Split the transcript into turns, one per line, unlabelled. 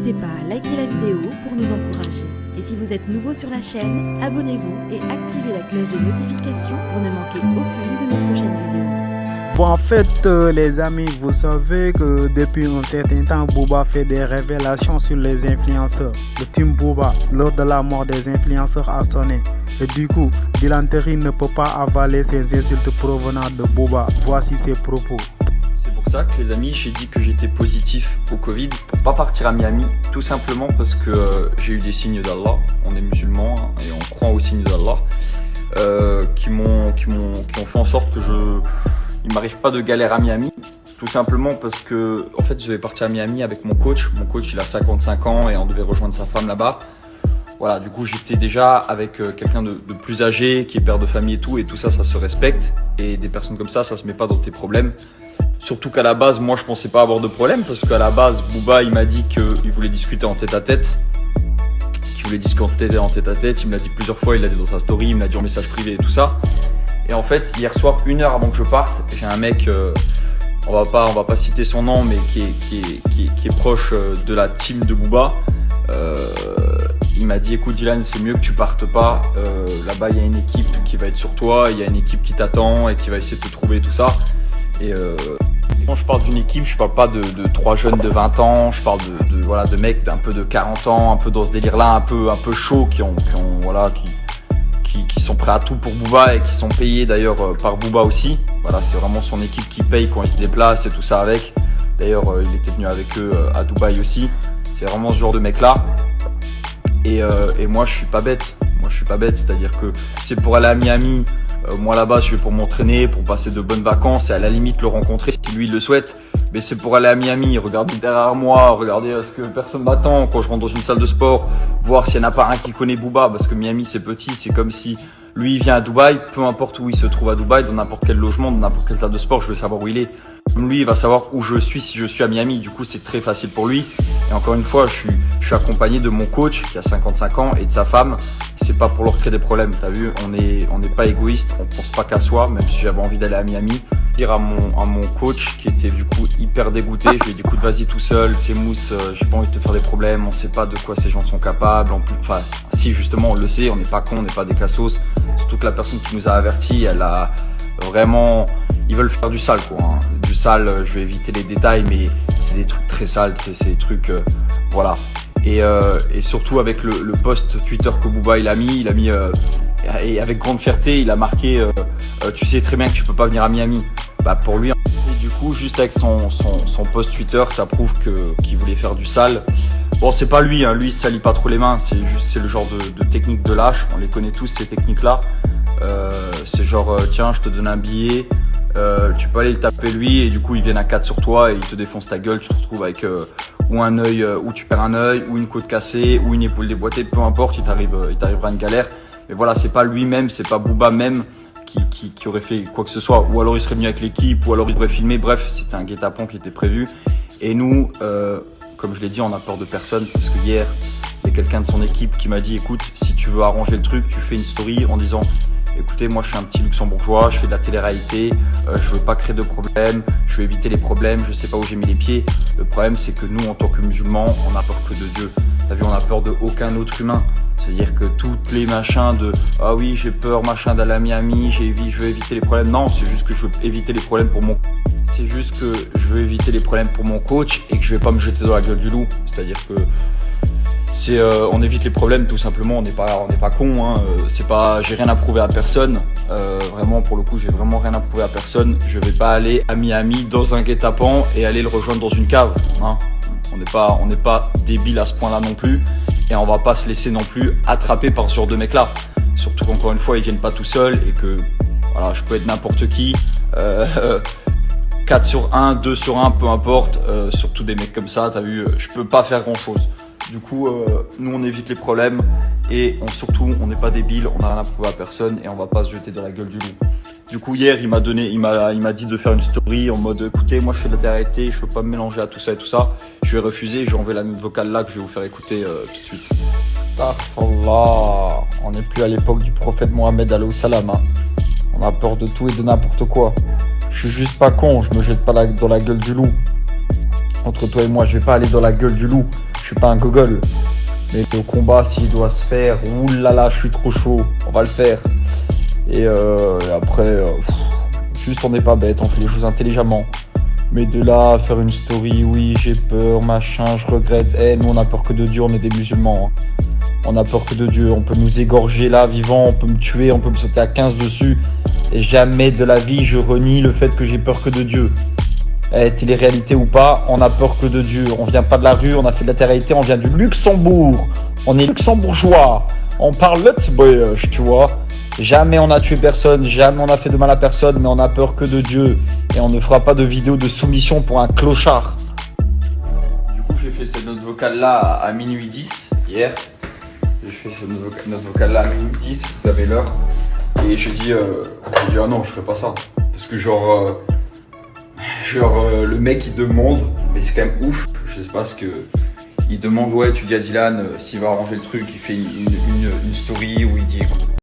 N'hésitez pas à liker la vidéo pour nous encourager. Et si vous êtes nouveau sur la chaîne, abonnez-vous et activez la cloche de notification pour ne manquer aucune de nos prochaines vidéos.
Bon, en fait, les amis, vous savez que depuis un certain temps, Booba fait des révélations sur les influenceurs. Le team Booba, lors de la mort des influenceurs, a sonné. Et du coup, Dylan Terry ne peut pas avaler ces insultes provenant de Booba. Voici ses propos.
C'est pour ça que les amis, j'ai dit que j'étais positif au Covid pour pas partir à Miami, tout simplement parce que j'ai eu des signes d'Allah. On est musulmans et on croit aux signes d'Allah qui m'ont fait en sorte que il m'arrive pas de galère à Miami, tout simplement parce que en fait je vais partir à Miami avec mon coach. Mon coach il a 55 ans et on devait rejoindre sa femme là-bas. Voilà, du coup j'étais déjà avec quelqu'un de plus âgé qui est père de famille et tout ça se respecte. Et des personnes comme ça se met pas dans tes problèmes. Surtout qu'à la base, moi je pensais pas avoir de problème parce qu'à la base, Booba il m'a dit qu'il voulait discuter en tête à tête. Qu'il voulait discuter en tête à tête, il me l'a dit plusieurs fois, il l'a dit dans sa story, il me l'a dit en message privé et tout ça. Et en fait, hier soir, 1 heure avant que je parte, j'ai un mec, on va pas citer son nom, mais qui est proche de la team de Booba. Il m'a dit, écoute Dylan, c'est mieux que tu partes pas. Là-bas, il y a une équipe qui va être sur toi, il y a une équipe qui t'attend et qui va essayer de te trouver et tout ça. Et quand je parle d'une équipe, je parle pas de 3 jeunes de 20 ans, je parle de mecs d'un peu de 40 ans, un peu dans ce délire-là, un peu chaud, qui sont prêts à tout pour Booba et qui sont payés d'ailleurs par Booba aussi. Voilà, c'est vraiment son équipe qui paye quand il se déplace et tout ça avec. D'ailleurs, il était venu avec eux à Dubaï aussi. C'est vraiment ce genre de mec-là. Et moi, je suis pas bête. C'est-à-dire que c'est pour aller à Miami. Moi là-bas, je vais pour m'entraîner, pour passer de bonnes vacances et à la limite le rencontrer si lui il le souhaite. Mais c'est pour aller à Miami, regarder derrière moi, regarder ce que personne m'attend quand je rentre dans une salle de sport, voir s'il n'y en a pas un qui connaît Booba, parce que Miami c'est petit, c'est comme si lui il vient à Dubaï, peu importe où il se trouve à Dubaï, dans n'importe quel logement, dans n'importe quelle salle de sport, je veux savoir où il est. Comme lui, il va savoir où je suis si je suis à Miami, du coup c'est très facile pour lui. Et encore une fois, je suis accompagné de mon coach qui a 55 ans et de sa femme. C'est pas pour leur créer des problèmes, t'as vu, on n'est pas égoïste, on pense pas qu'à soi, même si j'avais envie d'aller à Miami. Dire à mon coach qui était du coup hyper dégoûté, je lui ai dit écoute vas-y tout seul, tu sais Mousse, j'ai pas envie de te faire des problèmes, on sait pas de quoi ces gens sont capables, en plus, enfin si justement on le sait, on n'est pas con, on n'est pas des cassos, surtout que la personne qui nous a avertis, elle a vraiment, ils veulent faire du sale quoi, hein. Du sale, je vais éviter les détails mais c'est des trucs très sales, c'est des trucs, voilà. Et surtout avec le post Twitter que Booba il a mis et avec grande fierté il a marqué tu sais très bien que tu peux pas venir à Miami. Bah pour lui, et du coup juste avec son post Twitter ça prouve qu'il voulait faire du sale. Bon c'est pas lui, hein, lui il se salit pas trop les mains, c'est le genre de technique de lâche, on les connaît tous ces techniques là. C'est genre tiens je te donne un billet, tu peux aller le taper lui et du coup ils viennent à 4 sur toi et ils te défoncent ta gueule, tu te retrouves avec ou un œil, ou tu perds un œil, ou une côte cassée, ou une épaule déboîtée, peu importe, il t'arrivera une galère. Mais voilà, c'est pas lui-même, c'est pas Booba même qui aurait fait quoi que ce soit. Ou alors il serait venu avec l'équipe, ou alors il aurait filmé. Bref, c'était un guet-apens qui était prévu. Et nous, comme je l'ai dit, on a peur de personne parce que hier, il y a quelqu'un de son équipe qui m'a dit, écoute, si tu veux arranger le truc, tu fais une story en disant écoutez, moi je suis un petit luxembourgeois, je fais de la télé-réalité, je veux pas créer de problèmes, je veux éviter les problèmes, je sais pas où j'ai mis les pieds. Le problème c'est que nous en tant que musulmans, on a peur que de Dieu. T'as vu, on a peur de aucun autre humain. C'est-à-dire que toutes les machins de ah oui j'ai peur machin d'aller à Miami, je veux éviter les problèmes. Non, c'est juste que je veux éviter les problèmes pour mon coach et que je vais pas me jeter dans la gueule du loup. C'est-à-dire que on évite les problèmes tout simplement, on n'est pas con, hein. J'ai rien à prouver à personne, vraiment pour le coup j'ai vraiment rien à prouver à personne. Je vais pas aller à Miami dans un guet-apens et aller le rejoindre dans une cave, hein. On n'est pas débile à ce point là non plus et on va pas se laisser non plus attraper par ce genre de mec là, surtout qu'encore une fois ils viennent pas tout seuls et que voilà, je peux être n'importe qui, 4 sur 1, 2 sur 1 peu importe, surtout des mecs comme ça, t'as vu, je peux pas faire grand chose. Du coup, nous on évite les problèmes et surtout on n'est pas débiles, on n'a rien à prouver à personne et on va pas se jeter dans la gueule du loup. Du coup hier il m'a dit de faire une story en mode écoutez moi je fais de la télé-réalité, je peux pas me mélanger à tout ça et tout ça. Je vais refuser, j'ai envoyé la note vocale là que je vais vous faire écouter tout de suite.
Astaghfirullah, on n'est plus à l'époque du prophète Mohammed alayhi salam, hein. On a peur de tout et de n'importe quoi. Je suis juste pas con, je me jette pas dans la gueule du loup. Entre toi et moi, je vais pas aller dans la gueule du loup. Je suis pas un gogol. Mais le combat, s'il doit se faire, oulala, je suis trop chaud, on va le faire. Et après, juste on n'est pas bête, on fait les choses intelligemment. Mais de là à faire une story, oui, j'ai peur, machin, je regrette. Nous on a peur que de Dieu, on est des musulmans. Hein. On a peur que de Dieu, on peut nous égorger là, vivant, on peut me tuer, on peut me sauter à 15 dessus. Et jamais de la vie, je renie le fait que j'ai peur que de Dieu. Télé-réalité ou pas, on a peur que de Dieu. On vient pas de la rue, on a fait de la télé-réalité, on vient du Luxembourg. On est luxembourgeois. On parle Lutzburg, tu vois. Jamais on a tué personne, jamais on a fait de mal à personne, mais on a peur que de Dieu. Et on ne fera pas de vidéo de soumission pour un clochard.
Du coup, j'ai fait cette note vocale là à minuit 10 hier. J'ai fait cette note vocale là à minuit 10, vous avez l'heure. Et j'ai dit ah non, je ferai pas ça. Parce que genre le mec il demande, mais c'est quand même ouf, je sais pas ce que. Il demande, ouais, tu dis à Dylan s'il va arranger le truc, il fait une story où il dit